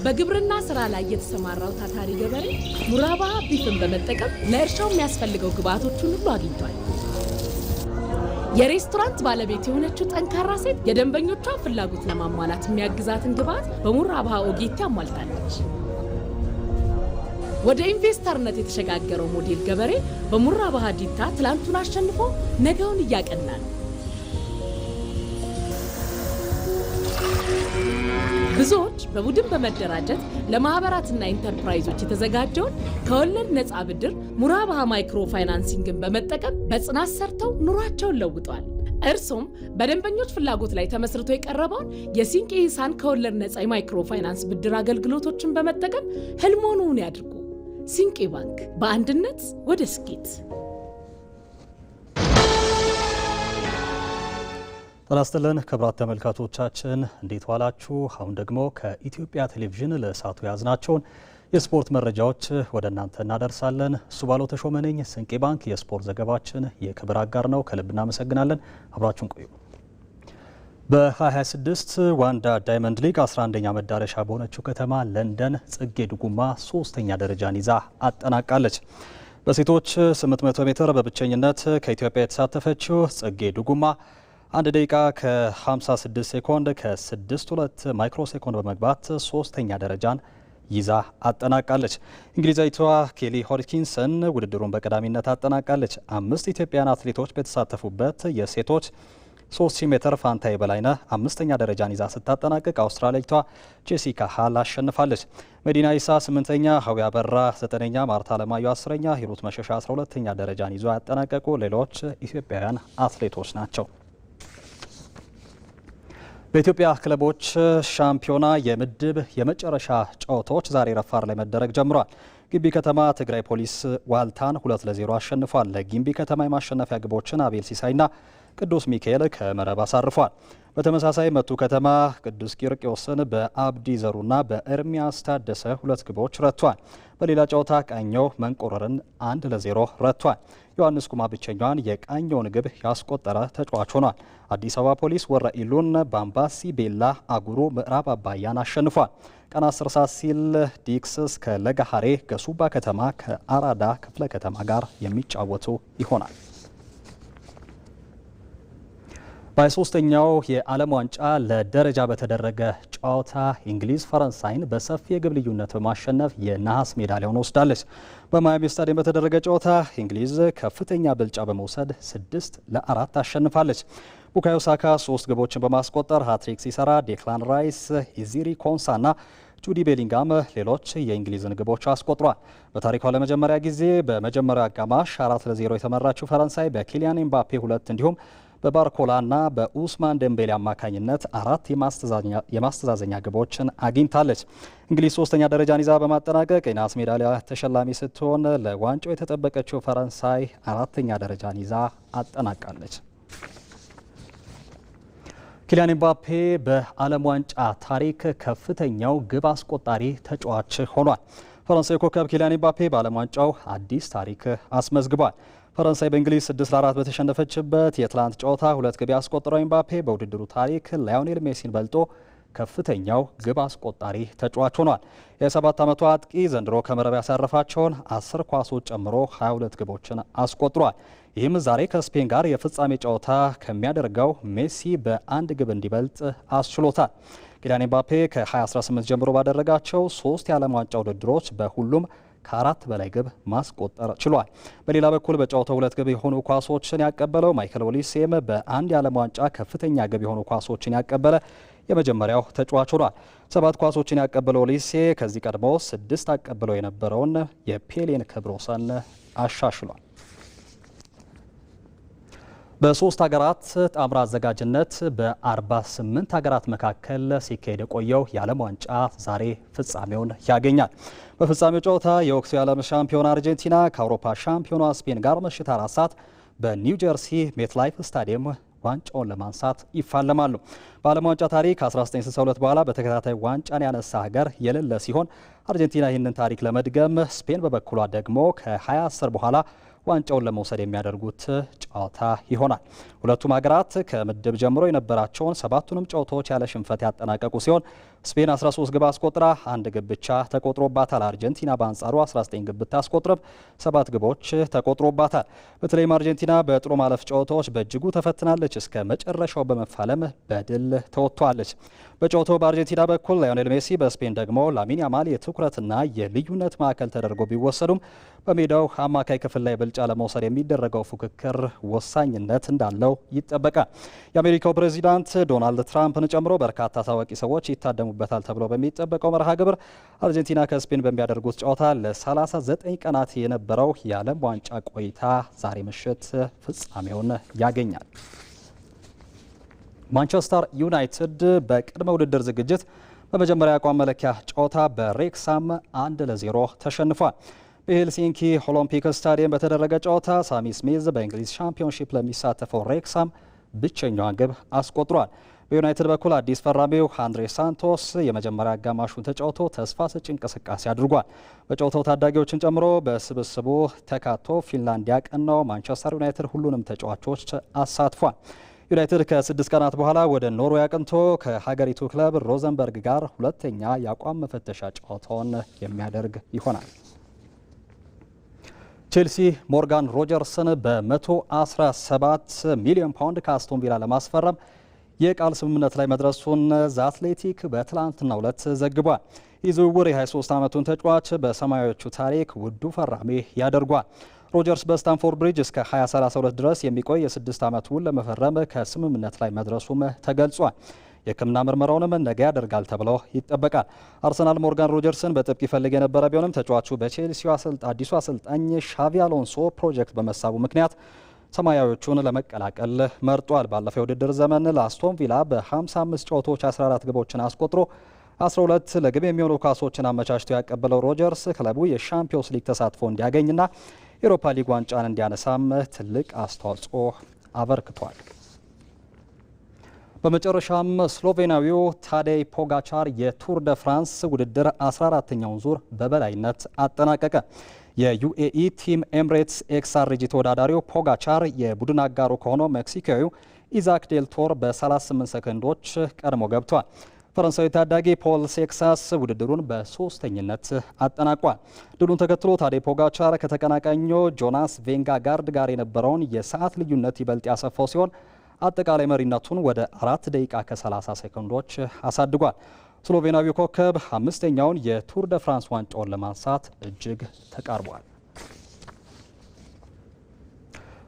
በግብርና ስራ ላይ የተሰማራው ታታሪ ገበሬ ሙራባሃ ቢፍን በመጠቀም ለእርሻው የሚያስፈልገው ግብአቶችን ሁሉ አግኝቷል። የሬስቶራንት ባለቤት የሆነችው ጠንካራ ሴት የደንበኞቿን ፍላጎት ለማሟላት የሚያግዛትን ግብአት በሙራባሃ ኦጌቲ አሟልታለች። ወደ ኢንቨስተርነት የተሸጋገረው ሞዴል ገበሬ በሙራባሃ ዲታ ትላንቱን አሸንፎ ነገውን እያቀና ነው። ብዙዎች በቡድን በመደራጀት ለማህበራትና ኢንተርፕራይዞች የተዘጋጀውን ከወለድ ነፃ ብድር ሙራባሃ ማይክሮ ፋይናንሲንግን በመጠቀም በጽናት ሰርተው ኑሯቸውን ለውጠዋል። እርሶም በደንበኞች ፍላጎት ላይ ተመስርቶ የቀረበውን የሲንቄ ኢሳን ከወለድ ነፃ የማይክሮ ፋይናንስ ብድር አገልግሎቶችን በመጠቀም ህልሞን ያድርጉ። ሲንቄ ባንክ፣ በአንድነት ወደ ስኬት። ጤና ይስጥልን ክቡራት ተመልካቾቻችን እንዴት ዋላችሁ? አሁን ደግሞ ከኢትዮጵያ ቴሌቪዥን ለሰዓቱ ያዝናቸውን የስፖርት መረጃዎች ወደ እናንተ እናደርሳለን። እሱ ባለው ተሾመ ነኝ። ሲንቄ ባንክ የስፖርት ዘገባችን የክብር አጋር ነው። ከልብ እናመሰግናለን። አብራችሁን ቆዩ። በ2026 ዋንዳ ዳይመንድ ሊግ 11ኛ መዳረሻ በሆነችው ከተማ ለንደን ጽጌ ድጉማ 3ኛ ደረጃን ይዛ አጠናቃለች። በሴቶች 800 ሜትር በብቸኝነት ከኢትዮጵያ የተሳተፈችው ጽጌ ድጉማ 1 ደቂቃ ከ56 ሴኮንድ ከ62 ማይክሮ ሴኮንድ በመግባት 3ኛ ደረጃን ይዛ አጠናቃለች። እንግሊዛዊቷ ኬሊ ሆድኪንሰን ውድድሩን በቀዳሚነት አጠናቃለች። 5 ኢትዮጵያውያን አትሌቶች በተሳተፉበት የሴቶች 3000 ሜትር ፋንታዬ በላይነህ 5ኛ ደረጃን ይዛ ስታጠናቅቅ አውስትራሊያዊቷ ጄሲካ ሃል አሸንፋለች። መዲና ኢሳ 8ኛ፣ ሀዊ አበራ 9ኛ፣ ማርታ አለማየሁ 10ኛ፣ ሂሩት መሸሻ 12ኛ ደረጃን ይዞ ያጠናቀቁ ሌሎች ኢትዮጵያውያን አትሌቶች ናቸው። በኢትዮጵያ ክለቦች ሻምፒዮና የምድብ የመጨረሻ ጨዋታዎች ዛሬ ረፋር ላይ መደረግ ጀምሯል። ግንቢ ከተማ ትግራይ ፖሊስ ዋልታን 2-0 አሸንፏል። ለግንቢ ከተማ የማሸነፊያ ግቦችን አቤል ሲሳይና ቅዱስ ሚካኤል ከመረብ አሳርፏል። በተመሳሳይ መቱ ከተማ ቅዱስ ቂርቆስን በአብዲ ዘሩና በኤርሚያስ ታደሰ 2 ግቦች ረቷል። በሌላ ጨዋታ ቃኘው መንቆረርን 1-0 ረቷል። ዮሐንስ ኩማ ብቸኛዋን የቃኘውን ግብ ያስቆጠረ ተጫዋች ሆኗል። አዲስ አበባ ፖሊስ ወረኢሉን በአምባሲ ቤላ አጉሮ ምዕራብ አባያን አሸንፏል። ቀን 10 ሰዓት ሲል ዲክስስ ከለጋሃሬ ገሱባ ከተማ ከአራዳ ክፍለ ከተማ ጋር የሚጫወቱ ይሆናል። በ23ኛው የዓለም ዋንጫ ለደረጃ በተደረገ ጨዋታ እንግሊዝ ፈረንሳይን በሰፊ የግብ ልዩነት በማሸነፍ የነሐስ ሜዳሊያውን ወስዳለች። በማያሚ ስታዲየም በተደረገ ጨዋታ እንግሊዝ ከፍተኛ ብልጫ በመውሰድ 6-4 አሸንፋለች። ቡካዮ ሳካ 3 ግቦችን በማስቆጠር ሃትሪክ ሲሰራ ዴክላን ራይስ፣ ኢዚሪ ኮንሳና ጁዲ ቤሊንጋም ሌሎች የእንግሊዝን ግቦች አስቆጥሯል። በታሪኳ ለመጀመሪያ ጊዜ በመጀመሪያው አጋማሽ 4-0 የተመራችው ፈረንሳይ በኪሊያን ኤምባፔ 2 እንዲሁም በባርኮላና በኡስማን ደምቤሌ አማካኝነት 4 የማስተዛዘኛ ግቦችን አግኝታለች። እንግሊዝ 3ኛ ደረጃን ይዛ በማጠናቀቅ የነሐስ ሜዳሊያ ተሸላሚ ስትሆን ለዋንጫው የተጠበቀችው ፈረንሳይ 4ኛ ደረጃን ይዛ አጠናቃለች። ኪሊያን ኤምባፔ በዓለም ዋንጫ ታሪክ ከፍተኛው ግብ አስቆጣሪ ተጫዋች ሆኗል። ፈረንሳይ ኮከብ ኪሊያን ኤምባፔ በዓለም ዋንጫው አዲስ ታሪክ አስመዝግቧል። ፈረንሳይ በእንግሊዝ 6-4 በተሸነፈችበት የትላንት ጨዋታ 2 ግብ ያስቆጠረው ኤምባፔ በውድድሩ ታሪክ ላዮኔል ሜሲን በልጦ ከፍተኛው ግብ አስቆጣሪ ተጫዋች ሆኗል። የ7 ዓመቱ አጥቂ ዘንድሮ ከመረብ ያሳረፋቸውን 10 ኳሶች ጨምሮ 22 ግቦችን አስቆጥሯል። ይህም ዛሬ ከስፔን ጋር የፍጻሜ ጨዋታ ከሚያደርገው ሜሲ በ1 ግብ እንዲበልጥ አስችሎታል። ኪሊያን ኤምባፔ ከ2018 ጀምሮ ባደረጋቸው 3 የዓለም ዋንጫ ውድድሮች በሁሉም ከ4 በላይ ግብ ማስቆጠር ችሏል። በሌላ በኩል በጨዋታው 2 ግብ የሆኑ ኳሶችን ያቀበለው ማይክል ኦሊሴም በአንድ የዓለም ዋንጫ ከፍተኛ ግብ የሆኑ ኳሶችን ያቀበለ የመጀመሪያው ተጫዋች ሆኗል። 7 ኳሶችን ያቀበለው ኦሊሴ ከዚህ ቀድሞ 6 አቀብለው የነበረውን የፔሌን ክብረ ወሰን አሻሽሏል። በ3 ሀገራት ጣምራ አዘጋጅነት በ48 ሀገራት መካከል ሲካሄድ የቆየው የዓለም ዋንጫ ዛሬ ፍጻሜውን ያገኛል። በፍጻሜው ጨዋታ የወቅቱ የዓለም ሻምፒዮን አርጀንቲና ከአውሮፓ ሻምፒዮኗ ስፔን ጋር ምሽት 4 ሰዓት በኒው ጀርሲ ሜትላይፍ ስታዲየም ዋንጫውን ለማንሳት ይፋለማሉ። በዓለም ዋንጫ ታሪክ 1962 በኋላ በተከታታይ ዋንጫን ያነሳ ሀገር የሌለ ሲሆን አርጀንቲና ይህንን ታሪክ ለመድገም ስፔን በበኩሏ ደግሞ ከ2010 በኋላ ዋንጫውን ለመውሰድ የሚያደርጉት ጨዋታ ይሆናል። ሁለቱም ሀገራት ከምድብ ጀምሮ የነበራቸውን 7ቱንም ጨዋታዎች ያለ ሽንፈት ያጠናቀቁ ሲሆን ስፔን 13 ግብ አስቆጥራ 1 ግብ ብቻ ተቆጥሮባታል። አርጀንቲና በአንጻሩ 19 ግብ ብታስቆጥርም 7 ግቦች ተቆጥሮባታል። በተለይም አርጀንቲና በጥሎ ማለፍ ጨዋታዎች በእጅጉ ተፈትናለች። እስከ መጨረሻው በመፋለም በድል ተወጥቷለች። በጨዋታው በአርጀንቲና በኩል ላዮኔል ሜሲ፣ በስፔን ደግሞ ላሚን ያማል የትኩረትና የልዩነት ማዕከል ተደርጎ ቢወሰዱም በሜዳው አማካይ ክፍል ላይ ብልጫ ለመውሰድ የሚደረገው ፉክክር ወሳኝነት እንዳለው ይጠበቃል። የአሜሪካው ፕሬዚዳንት ዶናልድ ትራምፕን ጨምሮ በርካታ ታዋቂ ሰዎች ይታደሙበታል ተብሎ በሚጠበቀው መርሃ ግብር አርጀንቲና ከስፔን በሚያደርጉት ጨዋታ ለ39 ቀናት የነበረው የዓለም ዋንጫ ቆይታ ዛሬ ምሽት ፍጻሜውን ያገኛል። ማንቸስተር ዩናይትድ በቅድመ ውድድር ዝግጅት በመጀመሪያ አቋም መለኪያ ጨዋታ በሬክሳም 1-0 ተሸንፏል። በሄልሲንኪ ኦሎምፒክ ስታዲየም በተደረገ ጨዋታ ሳሚ ስሚዝ በእንግሊዝ ሻምፒዮንሺፕ ለሚሳተፈው ሬክሳም ብቸኛዋን ግብ አስቆጥሯል። በዩናይትድ በኩል አዲስ ፈራሚው አንድሬ ሳንቶስ የመጀመሪያ አጋማሹን ተጫውቶ ተስፋ ሰጪ እንቅስቃሴ አድርጓል። በጨዋታው ታዳጊዎችን ጨምሮ በስብስቡ ተካቶ ፊንላንድ ያቀናው ማንቸስተር ዩናይትድ ሁሉንም ተጫዋቾች አሳትፏል። ዩናይትድ ከ6 ቀናት በኋላ ወደ ኖርዌይ አቅንቶ ከሀገሪቱ ክለብ ሮዘንበርግ ጋር ሁለተኛ የአቋም መፈተሻ ጨዋታውን የሚያደርግ ይሆናል። ቼልሲ ሞርጋን ሮጀርስን በ117 ሚሊዮን ፓውንድ ከአስቶን ቪላ ለማስፈረም የቃል ስምምነት ላይ መድረሱን ዘ አትሌቲክ በትላንትናው ዕለት ዘግቧል። ይህ ዝውውር የ23 ዓመቱን ተጫዋች በሰማያዊዎቹ ታሪክ ውዱ ፈራሚ ያደርጓል። ሮጀርስ በስታንፎርድ ብሪጅ እስከ 2032 ድረስ የሚቆይ የ6 ዓመት ውል ለመፈረም ከስምምነት ላይ መድረሱም ተገልጿል። የሕክምና ምርመራውንም ነገ ያደርጋል ተብሎ ይጠበቃል። አርሰናል ሞርጋን ሮጀርስን በጥብቅ ይፈልግ የነበረ ቢሆንም ተጫዋቹ በቼልሲው አዲሱ አሰልጣኝ ሻቪ አሎንሶ ፕሮጀክት በመሳቡ ምክንያት ሰማያዊዎቹን ለመቀላቀል መርጧል። ባለፈው የውድድር ዘመን ለአስቶን ቪላ በ55 ጨዋታዎች 14 ግቦችን አስቆጥሮ 12 ለግብ የሚሆኑ ኳሶችን አመቻችቶ ያቀበለው ሮጀርስ ክለቡ የሻምፒዮንስ ሊግ ተሳትፎ እንዲያገኝና የአውሮፓ ሊግ ዋንጫን እንዲያነሳም ትልቅ አስተዋጽኦ አበርክቷል። በመጨረሻም ስሎቬናዊው ታዴይ ፖጋቻር የቱር ደ ፍራንስ ውድድር 14ኛውን ዙር በበላይነት አጠናቀቀ። የዩኤኢ ቲም ኤምሬትስ ኤክስአርጂ ተወዳዳሪው ፖጋቻር የቡድን አጋሩ ከሆነው ሜክሲካዊው ኢዛክ ዴልቶር በ38 ሰከንዶች ቀድሞ ገብቷል። ፈረንሳዊ ታዳጊ ፖል ሴክሳስ ውድድሩን በሶስተኝነት አጠናቋል። ድሉን ተከትሎ ታዴይ ፖጋቻር ከተቀናቃኙ ጆናስ ቬንጋጋርድ ጋር የነበረውን የሰዓት ልዩነት ይበልጥ ያሰፋው ሲሆን አጠቃላይ መሪነቱን ወደ 4 ደቂቃ ከ30 ሴኮንዶች አሳድጓል። ስሎቬናዊው ኮከብ 5ኛውን የቱር ደ ፍራንስ ዋንጫውን ለማንሳት እጅግ ተቃርቧል።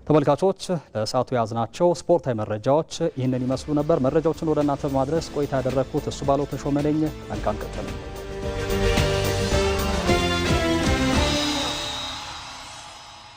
ተመልካቾች ለሰዓቱ የያዝናቸው ስፖርታዊ መረጃዎች ይህንን ይመስሉ ነበር። መረጃዎችን ወደ እናንተ በማድረስ ቆይታ ያደረግኩት እሱ ባለው ተሾመ ነኝ። መልካም ቀን።